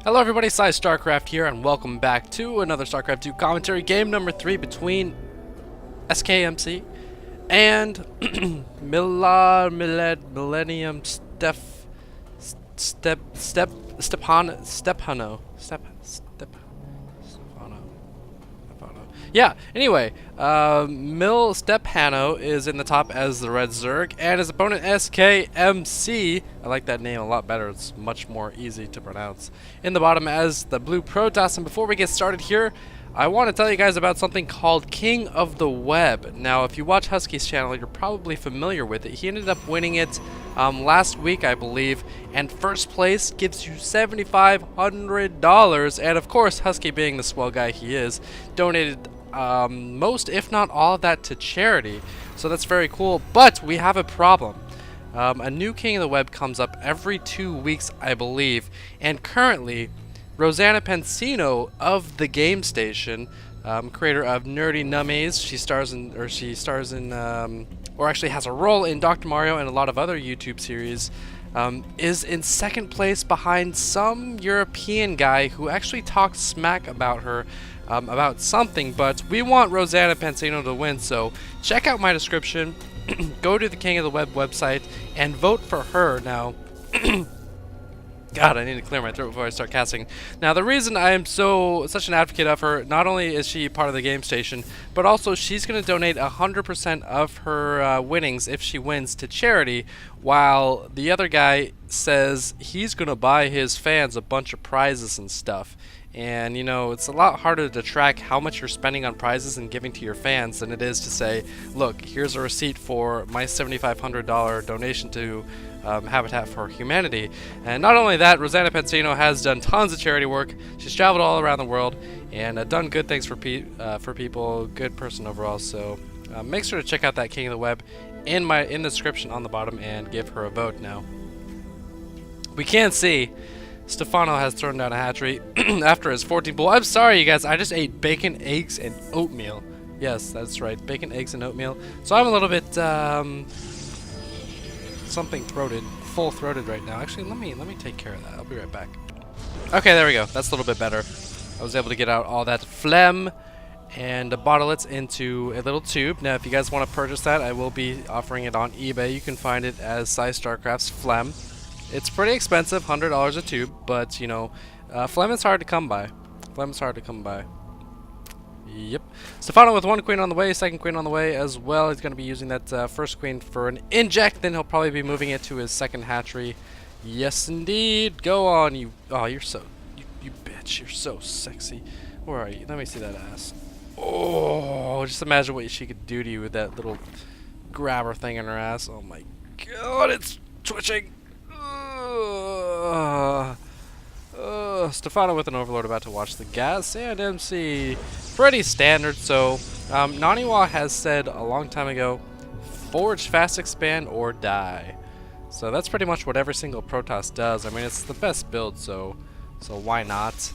Hello everybody, PsyStarcraft here, and welcome back to another StarCraft 2 commentary, game number 3 between SKMC and Millennium Stephano. Yeah, anyway, MillStephano is in the top as the red Zerg, and his opponent SKMC, I like that name a lot better, it's much more easy to pronounce, in the bottom as the blue Protoss. And before we get started here, I want to tell you guys about something called King of the Web. Now, if you watch Husky's channel, you're probably familiar with it. He ended up winning it last week, I believe, and first place gives you $7,500. And of course, Husky, being the swell guy he is, donated most, if not all of that, to charity. So that's very cool. But we have a problem. A new King of the Web comes up every 2 weeks, I believe, and currently Rosanna Pensino of the Game Station, creator of Nerdy Nummies, she stars in, or actually has a role in Dr. Mario and a lot of other YouTube series, is in second place behind some European guy who actually talked smack about her, about something. But we want Rosanna Pensino to win, so check out my description, go to the King of the Web website, and vote for her. Now, God, I need to clear my throat before I start casting. Now, the reason I am such an advocate of her, not only is she part of the Game Station, but also she's going to donate 100% of her winnings if she wins to charity, while the other guy says he's going to buy his fans a bunch of prizes and stuff. And, you know, it's a lot harder to track how much you're spending on prizes and giving to your fans than it is to say, look, here's a receipt for my $7,500 donation to Habitat for Humanity. And not only that, Rosanna Pensino has done tons of charity work. She's traveled all around the world and done good things for people. Good person overall. So make sure to check out that King of the Web in the description on the bottom and give her a vote. Now, we can see Stephano has thrown down a hatchery after his 14 bull. I'm sorry, you guys. I just ate bacon, eggs, and oatmeal. Yes, that's right. Bacon, eggs, and oatmeal. So I'm a little bit full-throated right now. Actually, let me take care of that. I'll be right back. Okay, there we go. That's a little bit better. I was able to get out all that phlegm and bottle it into a little tube. Now, if you guys want to purchase that, I will be offering it on eBay. You can find it as PsyStarcraft's phlegm. It's pretty expensive, $100 a tube, but, you know, phlegm is hard to come by. Yep. Stephano with one queen on the way, second queen on the way as well. He's going to be using that first queen for an inject, then he'll probably be moving it to his second hatchery. Yes, indeed. Go on, you. Oh, you're so, you bitch. You're so sexy. Where are you? Let me see that ass. Oh, just imagine what she could do to you with that little grabber thing in her ass. Oh my God, it's twitching. Stephano with an Overlord about to watch the gas, and MC pretty standard. So Naniwa has said a long time ago, forge, fast expand, or die. So that's pretty much what every single Protoss does. I mean, it's the best build, so why not?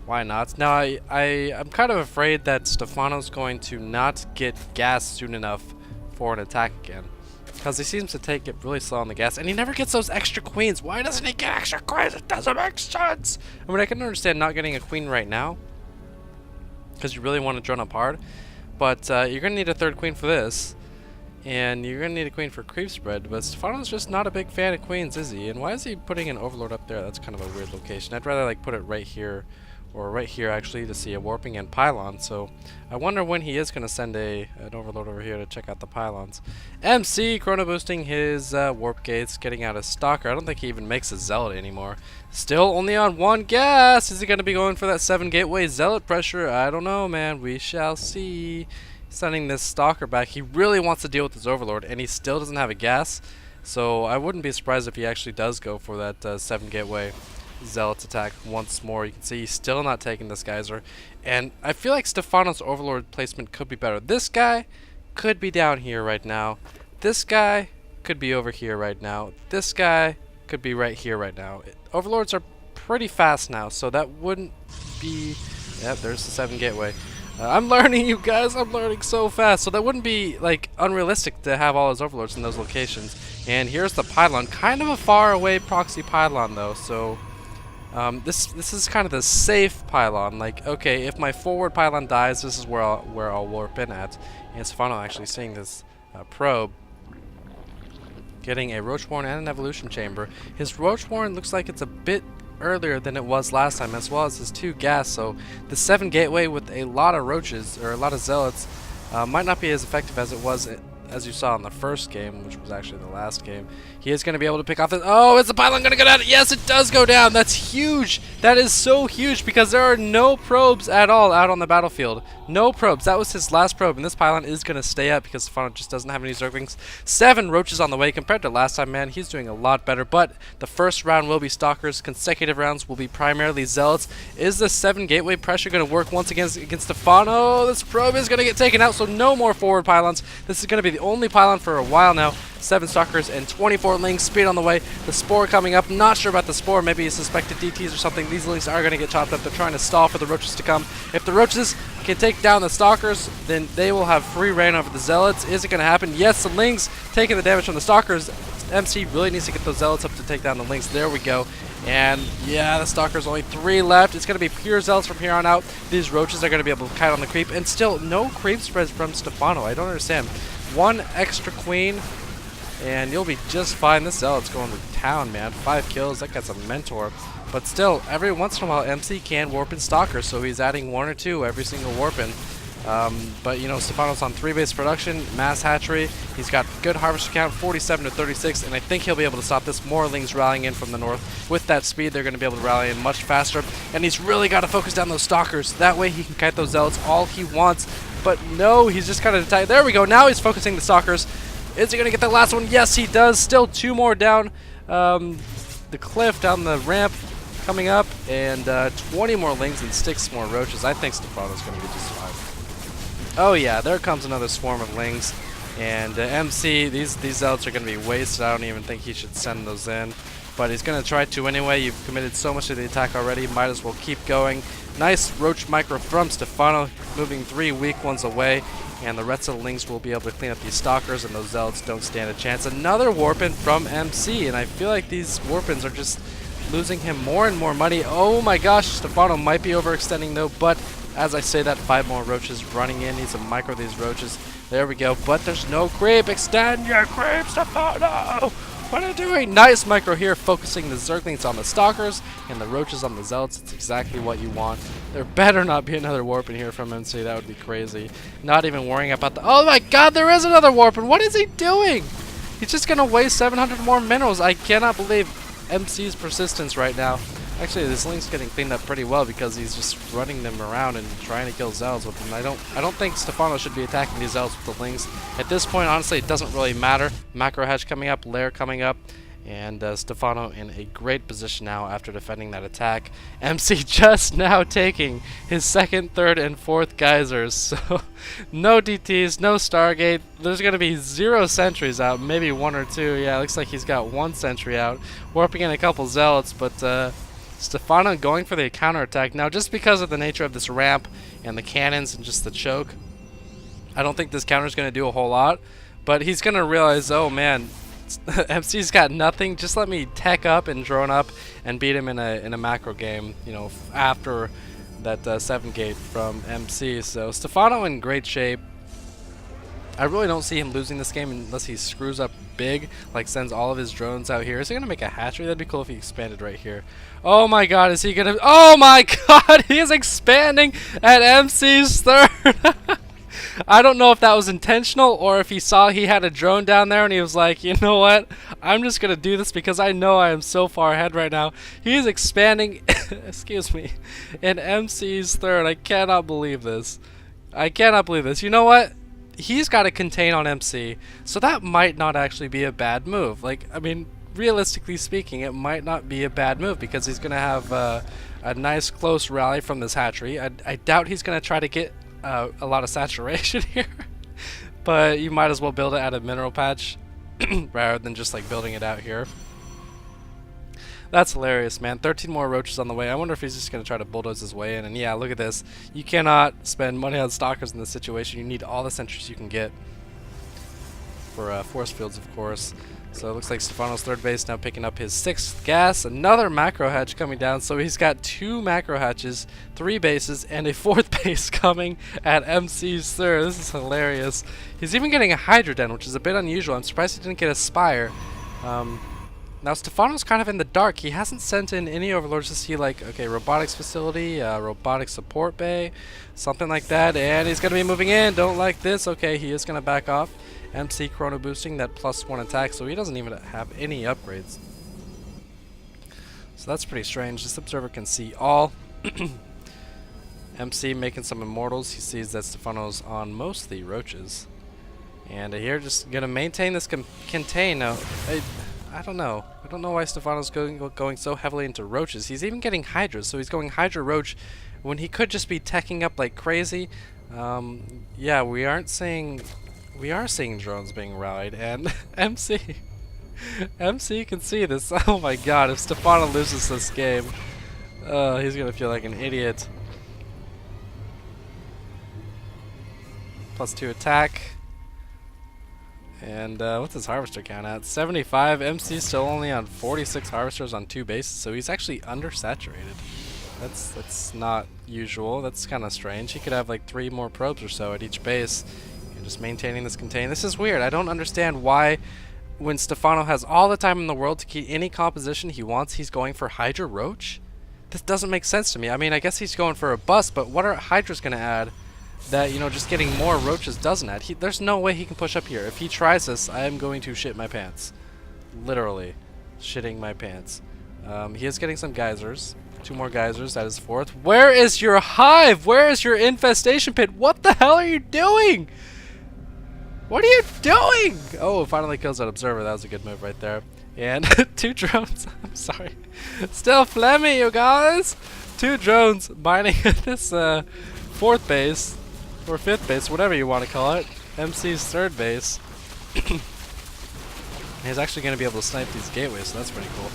Why not? Now, I'm kind of afraid that Stephano's going to not get gas soon enough for an attack again, because he seems to take it really slow on the gas, and he never gets those extra queens. Why doesn't he get extra queens? It doesn't make sense. I mean, I can understand not getting a queen right now, because you really want to drone up hard, but you're going to need a third queen for this, and you're going to need a queen for creep spread, but Stephano's just not a big fan of queens, is he? And why is he putting an Overlord up there? That's kind of a weird location. I'd rather like put it right here, or right here actually, to see a warping and pylon. So I wonder when he is going to send an Overlord over here to check out the pylons. MC chrono boosting his warp gates, getting out a stalker. I don't think he even makes a zealot anymore. Still only on one gas. Is he going to be going for that 7 gateway zealot pressure? I don't know, man. We shall see. Sending this stalker back. He really wants to deal with his Overlord, and he still doesn't have a gas. So I wouldn't be surprised if he actually does go for that 7 gateway zealot attack once more. You can see he's still not taking this geyser, and I feel like Stephano's Overlord placement could be better. This guy could be down here right now. This guy could be over here right now. This guy could be right here right now. Overlords are pretty fast now, so that wouldn't be... Yep, there's the 7 gateway. I'm learning, you guys. I'm learning so fast. So that wouldn't be like unrealistic to have all his Overlords in those locations. And here's the pylon, kind of a far away proxy pylon though. So This is kind of the safe pylon. Like, okay, if my forward pylon dies, this is where I'll warp in at. And Stephano actually seeing this probe, getting a Roachborn and an evolution chamber. His Roachborn looks like it's a bit earlier than it was last time, as well as his 2 gas. So the 7 gateway with a lot of roaches or a lot of zealots might not be as effective as it was. As you saw in the first game, which was actually the last game. He is going to be able to pick off this. Oh, is the pylon going to go down? Yes, it does go down. That's huge. That is so huge because there are no probes at all out on the battlefield. No probes. That was his last probe, and this pylon is going to stay up because Stephano just doesn't have any Zerglings. 7 roaches on the way compared to last time, man. He's doing a lot better, but the first round will be Stalkers. Consecutive rounds will be primarily Zealots. Is the 7 gateway pressure going to work once again against Stephano? This probe is going to get taken out, so no more forward pylons. This is going to be the only pylon for a while now. 7 Stalkers and 24 Lings. Speed on the way. The Spore coming up. Not sure about the Spore. Maybe he suspected DTs or something. These Lings are going to get chopped up. They're trying to stall for the Roaches to come. If the Roaches can take down the Stalkers, then they will have free reign over the Zealots. Is it going to happen? Yes, the Lings taking the damage from the Stalkers. MC really needs to get those Zealots up to take down the Lings. There we go. And yeah, the Stalkers, only 3 left. It's going to be pure Zealots from here on out. These Roaches are going to be able to kite on the creep. And still, no creep spreads from Stephano. I don't understand. 1 extra Queen, and you'll be just fine. This Zealot's going to town, man. 5 kills. That guy's a mentor. But still, every once in a while, MC can warp in Stalkers, so he's adding 1 or 2 every single warp in. But you know, Stephano's on 3 base production, mass hatchery. He's got good harvester count, 47 to 36, and I think he'll be able to stop this. More Lings rallying in from the north. With that speed, they're going to be able to rally in much faster. And he's really got to focus down those Stalkers. That way he can kite those Zealots all he wants. But no, he's just kind of tight. There we go. Now he's focusing the Stalkers. Is he going to get the last one? Yes, he does. Still 2 more down the cliff, down the ramp coming up, and 20 more Lings and 6 more Roaches. I think Stephano's going to be just fine. Oh yeah, there comes another swarm of Lings. And MC, these Zealots are going to be wasted. I don't even think he should send those in. But he's going to try to anyway. You've committed so much to the attack already. Might as well keep going. Nice Roach micro from Stephano, moving 3 weak ones away. And the rest of the Lings will be able to clean up these Stalkers, and those Zealots don't stand a chance. Another warp-in from MC, and I feel like these warp-ins are just losing him more and more money. Oh my gosh, Stephano might be overextending though, but as I say that, 5 more Roaches running in. Needs to micro these Roaches. There we go, but there's no creep. Extend your creep, Stephano! What are you doing? Nice micro here, focusing the Zerglings on the Stalkers and the Roaches on the Zealots. It's exactly what you want. There better not be another warp in here from MC. That would be crazy. Not even worrying about the... Oh my god, there is another warp in. What is he doing? He's just going to waste 700 more minerals. I cannot believe MC's persistence right now. Actually, this Link's getting cleaned up pretty well because he's just running them around and trying to kill Zealots with them. I don't think Stephano should be attacking these Zealots with the Lings. At this point, honestly, it doesn't really matter. Macro Hedge coming up, Lair coming up, and Stephano in a great position now after defending that attack. MC just now taking his 2nd, 3rd, and 4th geysers. So, no DTs, no Stargate. There's going to be 0 sentries out, maybe 1 or 2. Yeah, looks like he's got 1 sentry out. Warping in a couple Zealots, but... Stephano going for the counterattack. Now, just because of the nature of this ramp and the cannons and just the choke, I don't think this counter is going to do a whole lot. But he's going to realize, oh man, MC's got nothing. Just let me tech up and drone up and beat him in a macro game, you know, after that 7 gate from MC. So Stephano in great shape. I really don't see him losing this game unless he screws up big, like sends all of his drones out here. Is he going to make a hatchery? That'd be cool if he expanded right here. Oh my god, is he going to... Oh my god, he is expanding at MC's 3rd. I don't know if that was intentional or if he saw he had a drone down there and he was like, you know what? I'm just going to do this because I know I am so far ahead right now. He's expanding, excuse me, in MC's 3rd. I cannot believe this. I cannot believe this. You know what? He's got to contain on MC, so that might not actually be a bad move. Like, I mean, realistically speaking, it might not be a bad move because he's going to have a nice close rally from this hatchery. I doubt he's going to try to get a lot of saturation here, but you might as well build it at a mineral patch rather than just like building it out here. That's hilarious, man. 13 more Roaches on the way. I wonder if he's just going to try to bulldoze his way in. And yeah, look at this. You cannot spend money on Stalkers in this situation. You need all the sentries you can get. For force fields, of course. So it looks like Stephano's third base now picking up his 6th gas. Another macro hatch coming down. So he's got 2 macro hatches, 3 bases, and a 4th base coming at MC's third. This is hilarious. He's even getting a Hydroden, which is a bit unusual. I'm surprised he didn't get a Spire. Now Stephano's kind of in the dark. He hasn't sent in any overlords to see, like, okay, robotics facility, robotics support bay, something like that. And he's going to be moving in. Don't like this. Okay, he is going to back off. MC chrono boosting that +1 attack, so he doesn't even have any upgrades. So that's pretty strange. This observer can see all. MC making some immortals. He sees that Stephano's on most of the roaches. And here just going to maintain this contain. Now, I don't know. I don't know why Stephano's going so heavily into roaches. He's even getting hydras, so he's going hydra roach when he could just be teching up like crazy. Yeah, we are seeing drones being rallied, and MC can see this. Oh my god, if Stephano loses this game, he's gonna feel like an idiot. +2 attack. And what's his harvester count at? 75. MC's still only on 46 harvesters on 2 bases, so he's actually undersaturated. That's not usual. That's kind of strange. He could have like 3 more probes or so at each base. And just maintaining this contain. This is weird. I don't understand why, when Stephano has all the time in the world to keep any composition he wants, he's going for Hydra Roach? This doesn't make sense to me. I mean, I guess he's going for a bust, but what are Hydras going to add that, you know, just getting more roaches doesn't add? There's no way he can push up here. If he tries this, I am going to shit my pants. Literally shitting my pants. He is getting some geysers. 2 more geysers. That is 4th. Where is your hive? Where is your infestation pit? What the hell are you doing? What are you doing? Oh, finally kills that observer. That was a good move right there. And 2 drones. I'm sorry. Still phlegmy, you guys. 2 drones mining this 4th base. Or 5th base, whatever you want to call it. MC's 3rd base. He's actually going to be able to snipe these gateways, so that's pretty cool.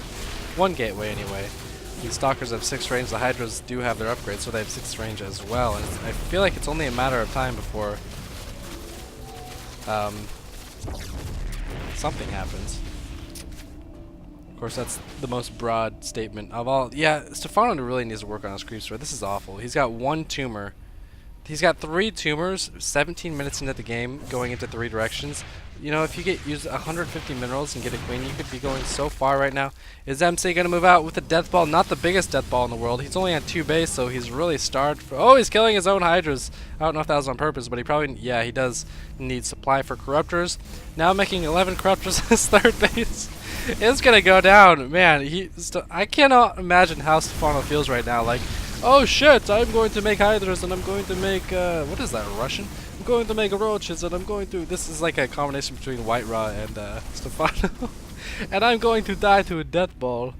1 gateway anyway. These stalkers have 6 range. The hydras do have their upgrades, so they have 6 range as well. And I feel like it's only a matter of time before something happens. Of course, that's the most broad statement of all. Yeah, Stephano really needs to work on his creep spread. This is awful. He's got 1 tumor. He's got 3 tumors, 17 minutes into the game, going into 3 directions. You know, if you use 150 minerals and get a queen, you could be going so far right now. Is MC going to move out with a death ball? Not the biggest death ball in the world. He's only on 2 base, so he's really starved. Oh, he's killing his own hydras. I don't know if that was on purpose, but he probably, yeah, he does need supply for corruptors. Now making 11 corruptors his 3rd base. It's going to go down. Man, I cannot imagine how Stephano feels right now. Like, oh shit, I'm going to make hydras and I'm going to make, what is that, Russian? I'm going to make roaches and I'm going to, this is like a combination between White Raw and Stephano. And I'm going to die to a death ball.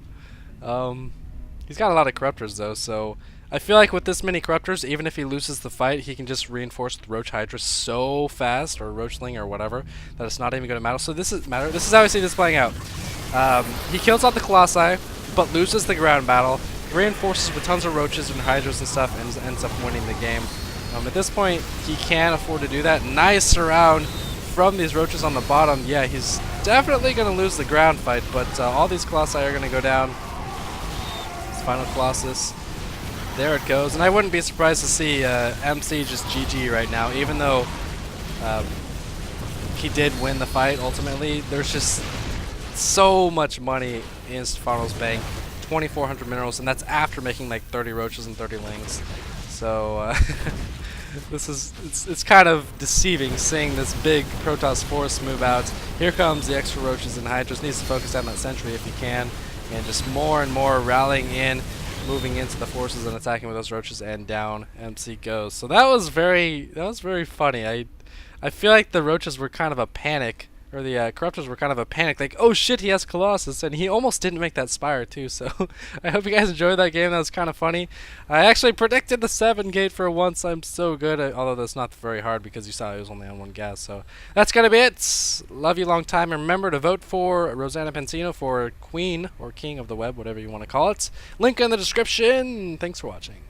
He's got a lot of corruptors though, so I feel like with this many corruptors, even if he loses the fight, he can just reinforce the Roach Hydra so fast, or Roachling or whatever, that it's not even going to matter. So this is how I see this playing out. He kills out the Colossi, but loses the ground battle, reinforces with tons of roaches and hydras and stuff, and ends up winning the game. At this point, he can afford to do that. Nice surround from these roaches on the bottom. Yeah, he's definitely going to lose the ground fight, but all these Colossi are going to go down. His final Colossus. There it goes. And I wouldn't be surprised to see MC just GG right now, even though he did win the fight ultimately. There's just so much money in Stephano's bank. 2,400 minerals, and that's after making like 30 roaches and 30 lings. So it's kind of deceiving seeing this big Protoss force move out. Here comes the extra roaches and hydras. Needs to focus on that sentry if he can, and just more and more rallying in, moving into the forces and attacking with those roaches, and down MC goes. So that was very funny. I feel like the roaches were kind of a panic. Or the corruptors were kind of a panic, like, oh shit, he has Colossus, and he almost didn't make that Spire too, so I hope you guys enjoyed that game. That was kind of funny. I actually predicted the 7 gate for once. I'm so good, although that's not very hard because you saw it was only on 1 gas, so that's gonna be it. Love you long time, and remember to vote for Rosanna Pansino for Queen, or King of the Web, whatever you want to call it. Link in the description. Thanks for watching.